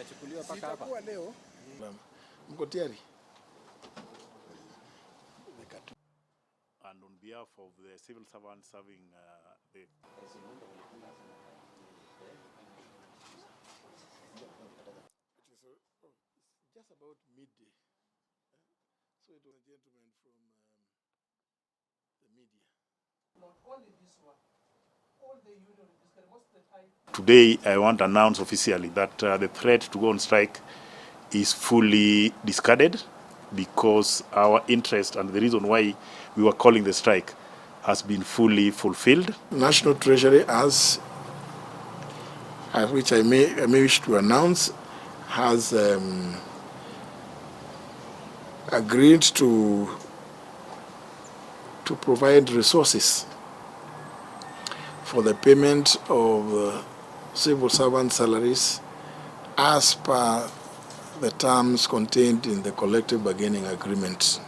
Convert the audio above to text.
inachukuliwa paka hapa. Sitakuwa leo. Mko tayari? And on behalf of the civil servants serving the just about midday. So it was a gentleman from the media. Not only this one, all the union, most of the time. Today, I want to announce officially that the threat to go on strike is fully discarded, because our interest and the reason why we were calling the strike has been fully fulfilled. National Treasury, which I may wish to announce, has agreed to provide resources for the payment of civil servant salaries as per the terms contained in the collective bargaining agreement.